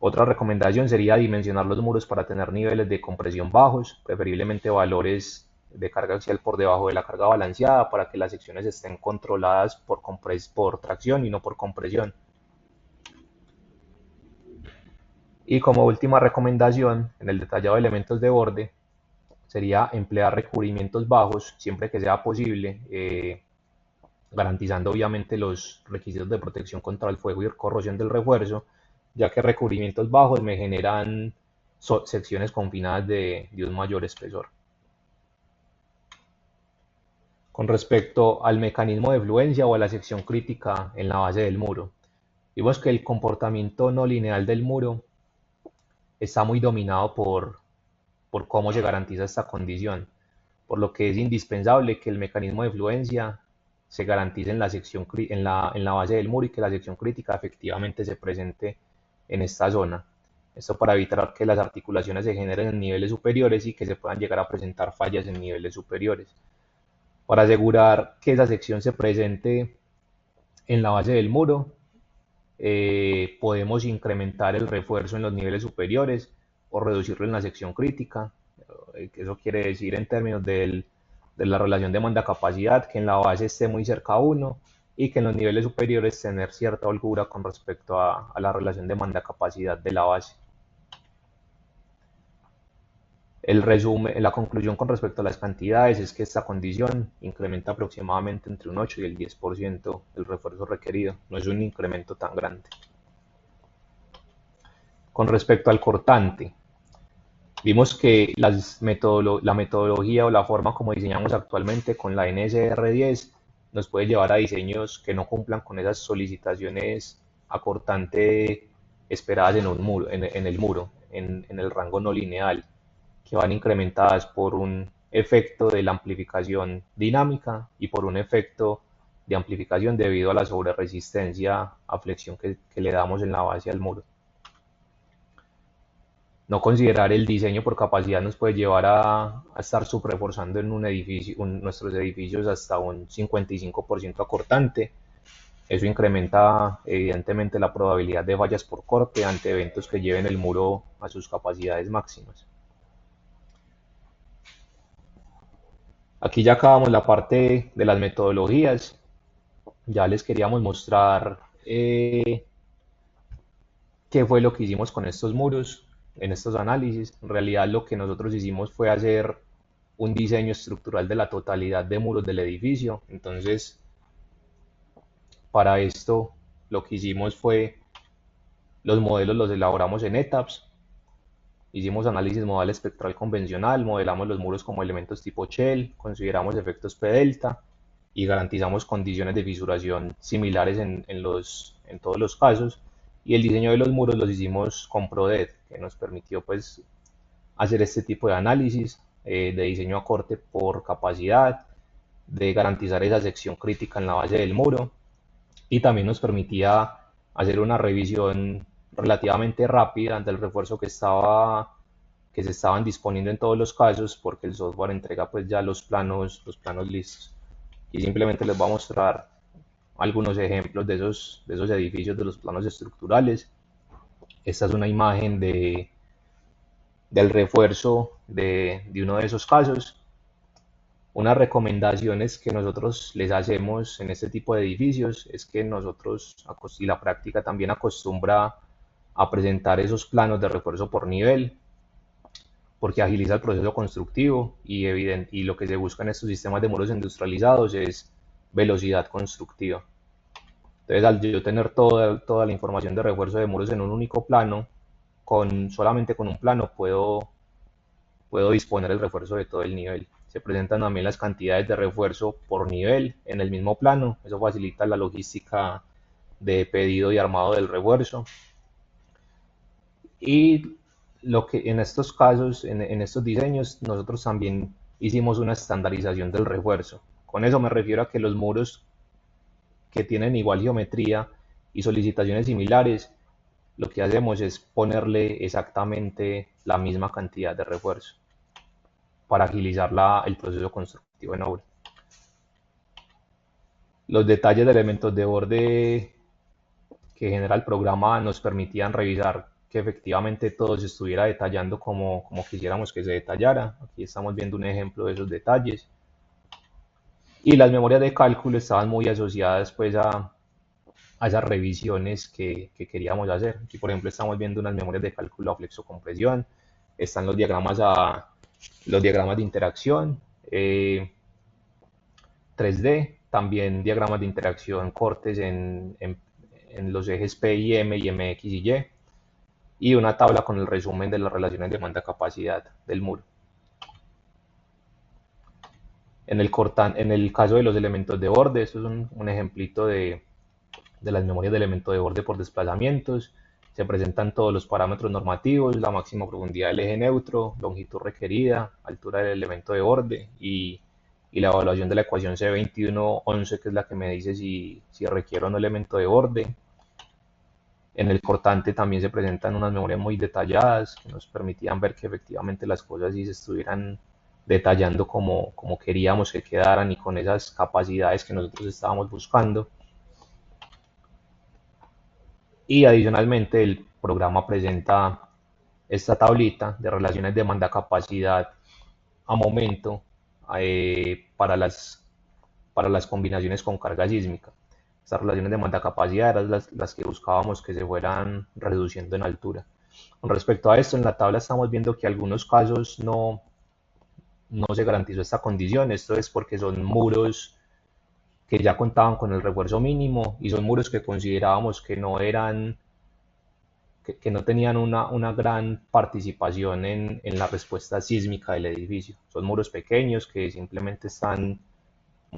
Otra recomendación sería dimensionar los muros para tener niveles de compresión bajos, preferiblemente valores de carga axial por debajo de la carga balanceada para que las secciones estén controladas por tracción y no por compresión. Y como última recomendación, en el detallado de elementos de borde, sería emplear recubrimientos bajos siempre que sea posible, garantizando obviamente los requisitos de protección contra el fuego y corrosión del refuerzo, ya que recubrimientos bajos me generan secciones confinadas de un mayor espesor. Con respecto al mecanismo de fluencia o a la sección crítica en la base del muro, vimos que el comportamiento no lineal del muro está muy dominado por cómo se garantiza esta condición, por lo que es indispensable que el mecanismo de fluencia se garantice en la base del muro y que la sección crítica efectivamente se presente en esta zona. Esto para evitar que las articulaciones se generen en niveles superiores y que se puedan llegar a presentar fallas en niveles superiores. Para asegurar que esa sección se presente en la base del muro, podemos incrementar el refuerzo en los niveles superiores o reducirlo en la sección crítica. Eso quiere decir en términos de la relación demanda-capacidad, que en la base esté muy cerca a 1 y que en los niveles superiores tener cierta holgura con respecto a la relación demanda-capacidad de la base. El resumen, la conclusión con respecto a las cantidades es que esta condición incrementa aproximadamente entre un 8 y el 10% el refuerzo requerido. No es un incremento tan grande. Con respecto al cortante, vimos que la metodología o la forma como diseñamos actualmente con la NSR10 nos puede llevar a diseños que no cumplan con esas solicitaciones a cortante esperadas en, un muro, en el muro, en el rango no lineal, que van incrementadas por un efecto de la amplificación dinámica y por un efecto de amplificación debido a la sobreresistencia a flexión que le damos en la base al muro. No considerar el diseño por capacidad nos puede llevar a estar subreforzando en un edificio, nuestros edificios hasta un 55% acortante. Eso incrementa evidentemente la probabilidad de fallas por corte ante eventos que lleven el muro a sus capacidades máximas. Aquí ya acabamos la parte de las metodologías. Ya les queríamos mostrar qué fue lo que hicimos con estos muros en estos análisis. En realidad lo que nosotros hicimos fue hacer un diseño estructural de la totalidad de muros del edificio. Entonces, para esto lo que hicimos fue, los modelos los elaboramos en ETABS, hicimos análisis modal espectral convencional, modelamos los muros como elementos tipo shell, consideramos efectos P-delta y garantizamos condiciones de fisuración similares en todos los casos. Y el diseño de los muros los hicimos con PRODED, que nos permitió pues hacer este tipo de análisis de diseño a corte por capacidad, de garantizar esa sección crítica en la base del muro, y también nos permitía hacer una revisión relativamente rápida del refuerzo que se estaban disponiendo en todos los casos, porque el software entrega pues ya los planos listos. Y simplemente les voy a mostrar algunos ejemplos de esos edificios, de los planos estructurales. Esta es una imagen del refuerzo de uno de esos casos. Unas recomendaciones que nosotros les hacemos en este tipo de edificios es que nosotros, y la práctica también acostumbra a presentar esos planos de refuerzo por nivel, porque agiliza el proceso constructivo y lo que se busca en estos sistemas de muros industrializados es velocidad constructiva. Entonces, al yo tener toda la información de refuerzo de muros en un único plano, solamente con un plano puedo disponer el refuerzo de todo el nivel. Se presentan también las cantidades de refuerzo por nivel en el mismo plano. Eso facilita la logística de pedido y armado del refuerzo. Y lo que en estos casos, en estos diseños, nosotros también hicimos una estandarización del refuerzo. Con eso me refiero a que los muros que tienen igual geometría y solicitaciones similares, lo que hacemos es ponerle exactamente la misma cantidad de refuerzo para agilizar el proceso constructivo en obra. Los detalles de elementos de borde que genera el programa nos permitían revisar que efectivamente todo se estuviera detallando como quisiéramos que se detallara. Aquí estamos viendo un ejemplo de esos detalles. Y las memorias de cálculo estaban muy asociadas pues a esas revisiones que queríamos hacer. Aquí por ejemplo estamos viendo unas memorias de cálculo a flexocompresión, están los diagramas de interacción 3D, también diagramas de interacción cortes en los ejes P y M y MX y una tabla con el resumen de las relaciones de demanda-capacidad del muro. En el caso de los elementos de borde, esto es un ejemplito de las memorias de elemento de borde por desplazamientos. Se presentan todos los parámetros normativos, la máxima profundidad del eje neutro, longitud requerida, altura del elemento de borde y la evaluación de la ecuación C2111, que es la que me dice si requiero un elemento de borde. En el cortante también se presentan unas memorias muy detalladas que nos permitían ver que efectivamente las cosas sí se estuvieran detallando como queríamos que quedaran y con esas capacidades que nosotros estábamos buscando. Y adicionalmente el programa presenta esta tablita de relaciones demanda-capacidad a momento para las combinaciones con carga sísmica. Estas relaciones de manda capacidad eran las que buscábamos que se fueran reduciendo en altura. Con respecto a esto, en la tabla estamos viendo que algunos casos no se garantizó esta condición. Esto es porque son muros que ya contaban con el refuerzo mínimo y son muros que considerábamos que no eran, que no tenían una gran participación en la respuesta sísmica del edificio. Son muros pequeños que simplemente están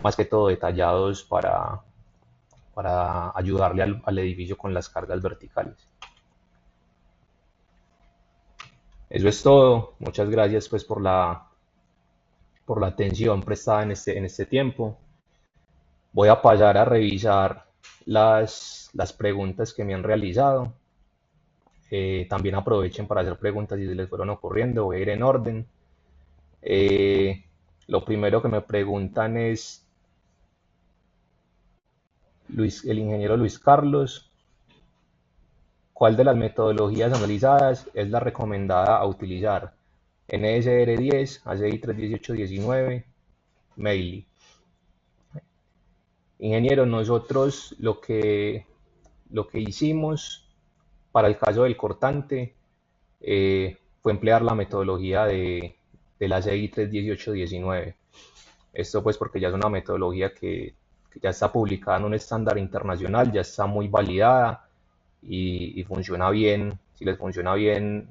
más que todo detallados para ayudarle al edificio con las cargas verticales. Eso es todo. Muchas gracias pues por la atención prestada en este tiempo. Voy a pasar a revisar las preguntas que me han realizado. También aprovechen para hacer preguntas si se les fueron ocurriendo. Voy a ir en orden. Lo primero que me preguntan es el ingeniero Luis Carlos, ¿cuál de las metodologías analizadas es la recomendada a utilizar? NSR10, ACI 31819, Meili. Ingeniero, nosotros lo que hicimos para el caso del cortante fue emplear la metodología de la ACI 31819. Esto pues porque ya es una metodología que ya está publicada en un estándar internacional, ya está muy validada y funciona bien. Si les funciona bien,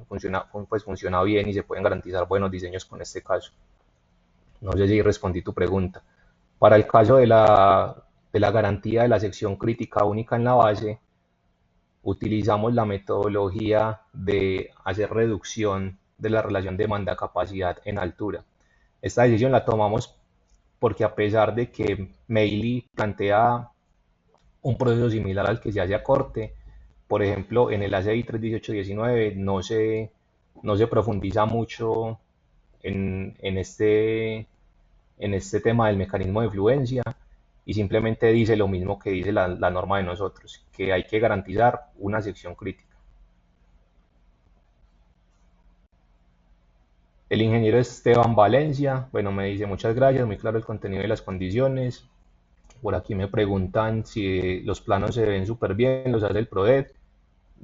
pues funciona bien y se pueden garantizar buenos diseños con este caso. No sé si respondí tu pregunta. Para el caso de la garantía de la sección crítica única en la base, utilizamos la metodología de hacer reducción de la relación demanda-capacidad en altura. Esta decisión la tomamos porque a pesar de que Meili plantea un proceso similar al que se hace a corte, por ejemplo, en el ACI 31819 no se profundiza mucho en este tema del mecanismo de fluencia y simplemente dice lo mismo que dice la norma de nosotros, que hay que garantizar una sección crítica. El ingeniero Esteban Valencia, bueno, me dice muchas gracias, muy claro el contenido y las condiciones. Por aquí me preguntan si los planos se ven súper bien, los hace el PRODET,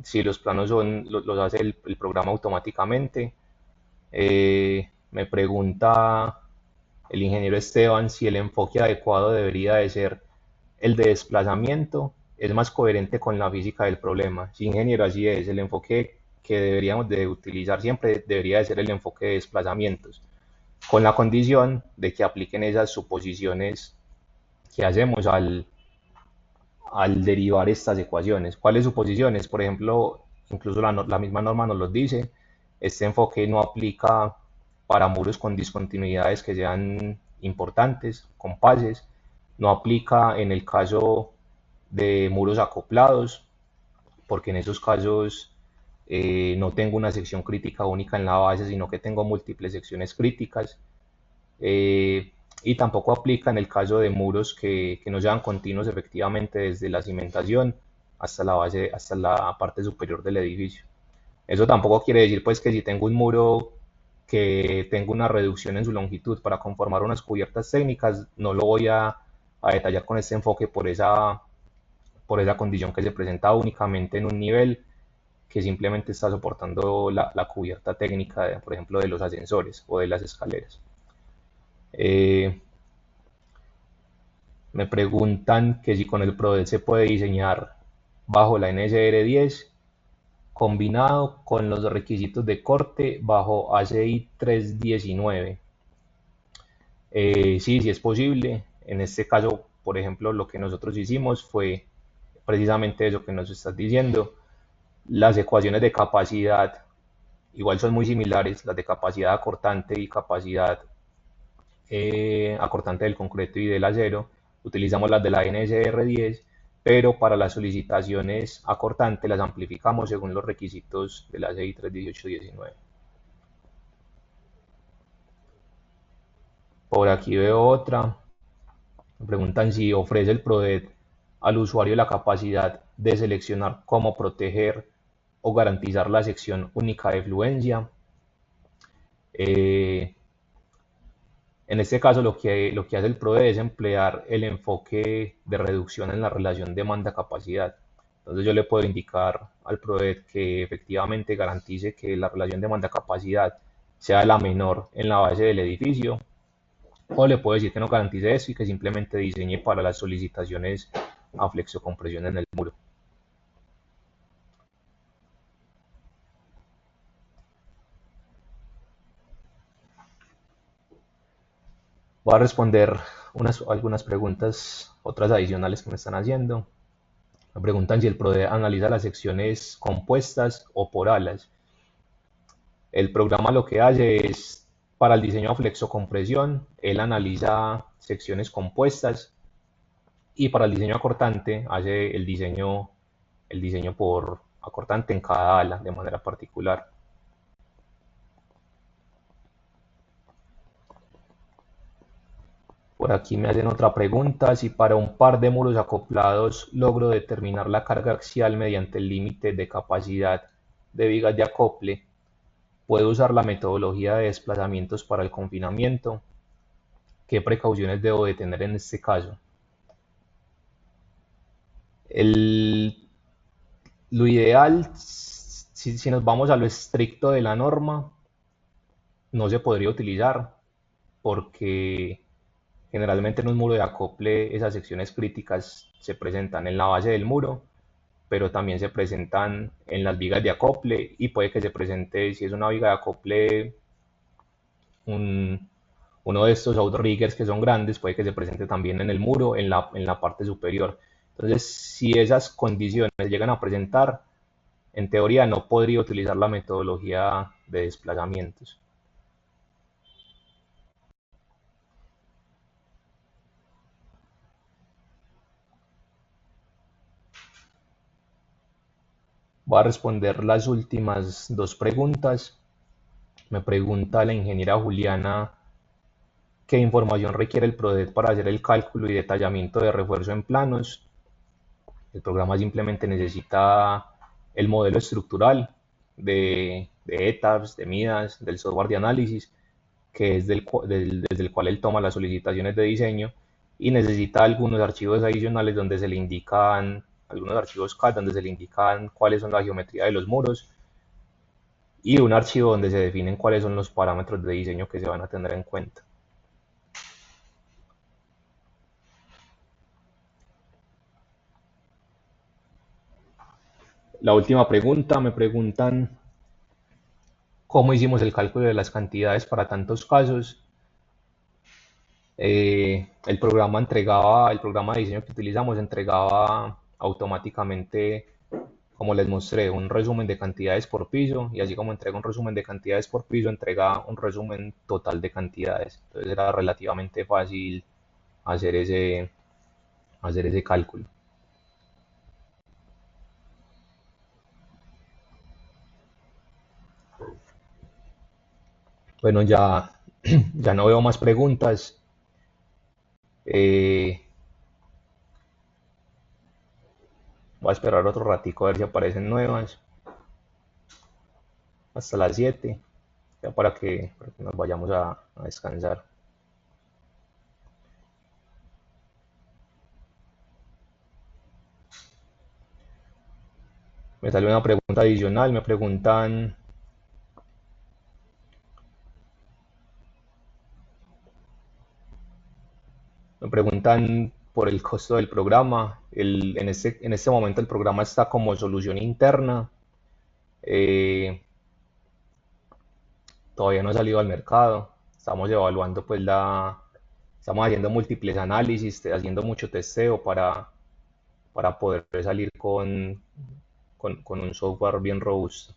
si los planos los hace el programa automáticamente. Me pregunta el ingeniero Esteban si el enfoque adecuado debería de ser el de desplazamiento, es más coherente con la física del problema. Sí, ingeniero, así es, el enfoque que deberíamos de utilizar siempre debería de ser el enfoque de desplazamientos, con la condición de que apliquen esas suposiciones que hacemos al derivar estas ecuaciones. ¿Cuáles suposiciones? Por ejemplo, incluso la misma norma nos lo dice, este enfoque no aplica para muros con discontinuidades que sean importantes, compases, no aplica en el caso de muros acoplados, porque en esos casos no tengo una sección crítica única en la base, sino que tengo múltiples secciones críticas. Y tampoco aplica en el caso de muros que no sean continuos efectivamente desde la cimentación hasta la base, hasta la parte superior del edificio. Eso tampoco quiere decir pues que si tengo un muro que tengo una reducción en su longitud para conformar unas cubiertas técnicas, no lo voy a detallar con este enfoque por esa condición que se presenta únicamente en un nivel que simplemente está soportando la cubierta técnica, por ejemplo, de los ascensores o de las escaleras. Me preguntan que si con el PRODET se puede diseñar bajo la NSR10 combinado con los requisitos de corte bajo ACI 319. Sí, sí es posible. En este caso, por ejemplo, lo que nosotros hicimos fue precisamente eso que nos estás diciendo. Las ecuaciones de capacidad igual son muy similares, las de capacidad acortante y capacidad acortante del concreto y del acero. Utilizamos las de la NSR10, pero para las solicitaciones acortantes las amplificamos según los requisitos de la CI 31819. Por aquí veo otra. Me preguntan si ofrece el PRODET al usuario la capacidad de seleccionar cómo proteger o garantizar la sección única de fluencia. En este caso, lo que hace el PRODE es emplear el enfoque de reducción en la relación demanda-capacidad. Entonces yo le puedo indicar al PRODE que efectivamente garantice que la relación demanda-capacidad sea la menor en la base del edificio, o le puedo decir que no garantice eso y que simplemente diseñe para las solicitaciones a flexocompresión en el muro. Voy a responder algunas preguntas, otras adicionales que me están haciendo. Me preguntan si el PRODE analiza las secciones compuestas o por alas. El programa lo que hace es, para el diseño a flexocompresión, él analiza secciones compuestas, y para el diseño acortante hace el diseño por acortante en cada ala de manera particular. Por aquí me hacen otra pregunta: si para un par de muros acoplados logro determinar la carga axial mediante el límite de capacidad de vigas de acople, ¿puedo usar la metodología de desplazamientos para el confinamiento? ¿Qué precauciones debo de tener en este caso? El, lo ideal, si nos vamos a lo estricto de la norma, no se podría utilizar, porque generalmente en un muro de acople esas secciones críticas se presentan en la base del muro, pero también se presentan en las vigas de acople, y puede que se presente, si es una viga de acople, un, uno de estos outriggers que son grandes, puede que se presente también en el muro, en la parte superior. Entonces, si esas condiciones llegan a presentar, en teoría no podría utilizar la metodología de desplazamientos. Voy a responder las últimas dos preguntas. Me pregunta la ingeniera Juliana qué información requiere el PRODET para hacer el cálculo y detallamiento de refuerzo en planos. El programa simplemente necesita el modelo estructural de ETABS, de MIDAS, del software de análisis, que es desde el cual él toma las solicitaciones de diseño, y necesita algunos archivos adicionales donde se le indican, algunos archivos CAD donde se le indican cuáles son la geometría de los muros, y un archivo donde se definen cuáles son los parámetros de diseño que se van a tener en cuenta. La última pregunta, me preguntan cómo hicimos el cálculo de las cantidades para tantos casos. El programa de diseño que utilizamos entregaba automáticamente, como les mostré, un resumen de cantidades por piso, y así como entrega un resumen de cantidades por piso, entrega un resumen total de cantidades. Entonces era relativamente fácil hacer ese cálculo. Bueno, ya, ya no veo más preguntas. Eh, Voy a esperar otro ratico a ver si aparecen nuevas, hasta las 7, ya para que nos vayamos a descansar. Me sale una pregunta adicional, me preguntan por el costo del programa. En este momento el programa está como solución interna. eh, Todavía no ha salido al mercado. Estamos evaluando, pues, estamos haciendo múltiples análisis, haciendo mucho testeo para poder salir con un software bien robusto.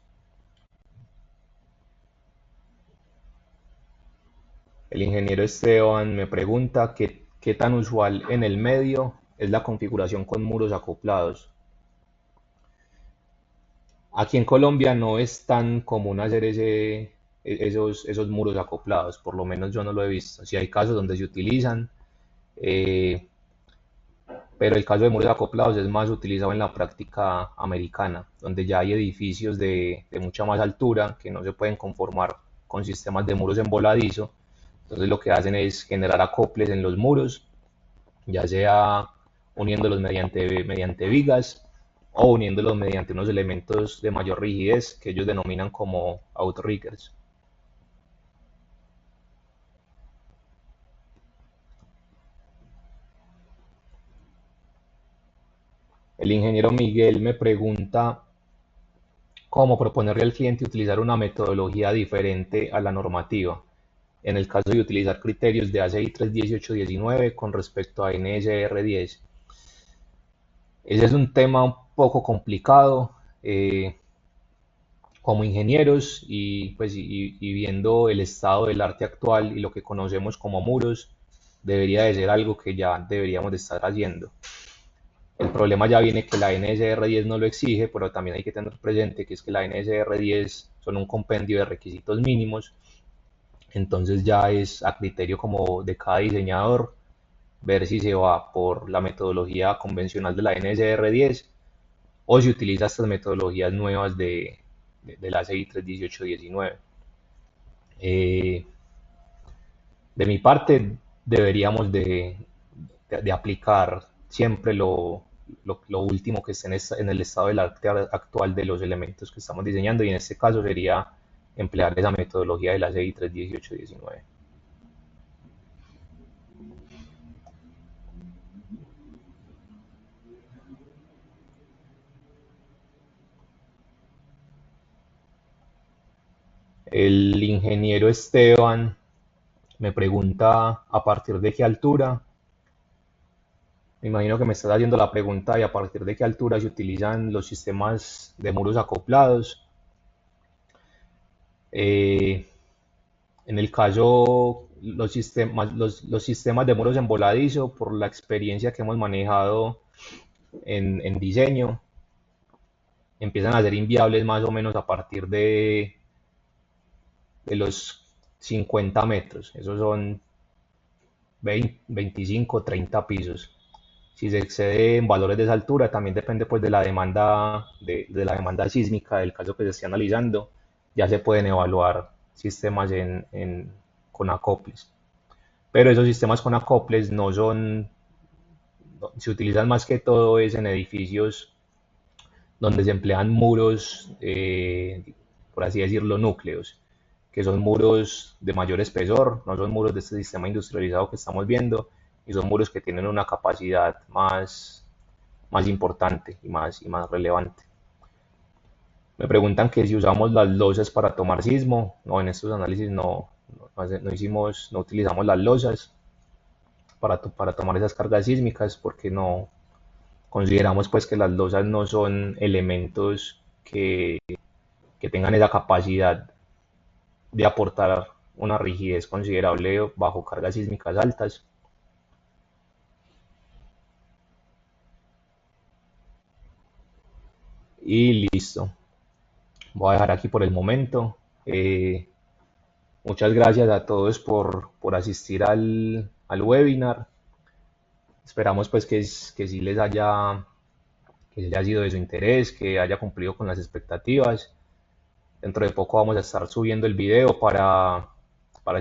El ingeniero Esteban me pregunta qué tan usual en el medio es la configuración con muros acoplados. Aquí en Colombia no es tan común hacer esos muros acoplados, por lo menos yo no lo he visto. Sí hay casos donde se utilizan, eh, pero el caso de muros acoplados es más utilizado en la práctica americana, donde ya hay edificios de mucha más altura que no se pueden conformar con sistemas de muros en voladizo. Entonces lo que hacen es generar acoples en los muros, ya sea uniéndolos mediante vigas o uniéndolos mediante unos elementos de mayor rigidez que ellos denominan como outriggers. El ingeniero Miguel me pregunta cómo proponerle al cliente utilizar una metodología diferente a la normativa, en el caso de utilizar criterios de ACI 31819 con respecto a NSR 10. Ese es un tema un poco complicado. Como ingenieros y viendo el estado del arte actual y lo que conocemos como muros, debería de ser algo que ya deberíamos de estar haciendo. El problema ya viene que la NSR 10 no lo exige, pero también hay que tener presente que es que la NSR 10 son un compendio de requisitos mínimos, entonces ya es a criterio como de cada diseñador ver si se va por la metodología convencional de la NSR 10 o si utiliza estas metodologías nuevas de la ACI 31819. Eh, de mi parte, deberíamos de aplicar siempre lo último que esté en el estado del arte actual de los elementos que estamos diseñando, y en este caso sería emplear esa metodología de la CI 31819. El ingeniero Esteban me pregunta a partir de qué altura. Me imagino que me estás haciendo la pregunta de a partir de qué altura se utilizan los sistemas de muros acoplados. Eh, En el caso, los sistemas de muros en voladizo, por la experiencia que hemos manejado en diseño, empiezan a ser inviables más o menos a partir de los 50 metros. Esos son 20, 25, 30 pisos. Si se excede en valores de esa altura, también depende pues de la demanda, de la demanda sísmica del caso que se esté analizando, ya se pueden evaluar sistemas con acoples. Pero esos sistemas con acoples no son, se utilizan más que todo es en edificios donde se emplean muros, por así decirlo, núcleos, que son muros de mayor espesor, no son muros de este sistema industrializado que estamos viendo, y son muros que tienen una capacidad más importante y más relevante. Me preguntan que si usamos las losas para tomar sismo. No, en estos análisis no utilizamos las losas para tomar esas cargas sísmicas, porque no consideramos pues que las losas no son elementos que tengan esa capacidad de aportar una rigidez considerable bajo cargas sísmicas altas. Y listo, voy a dejar aquí por el momento. Muchas gracias a todos por asistir al webinar. Esperamos pues que sí que haya sido de su interés, que haya cumplido con las expectativas. Dentro de poco vamos a estar subiendo el video para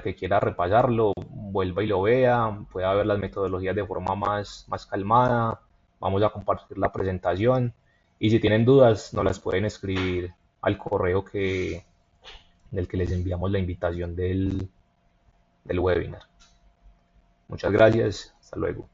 que quiera repasarlo, vuelva y lo vea, pueda ver las metodologías de forma más calmada. Vamos a compartir la presentación, y si tienen dudas nos las pueden escribir al correo del que les enviamos la invitación del webinar. Muchas gracias, hasta luego.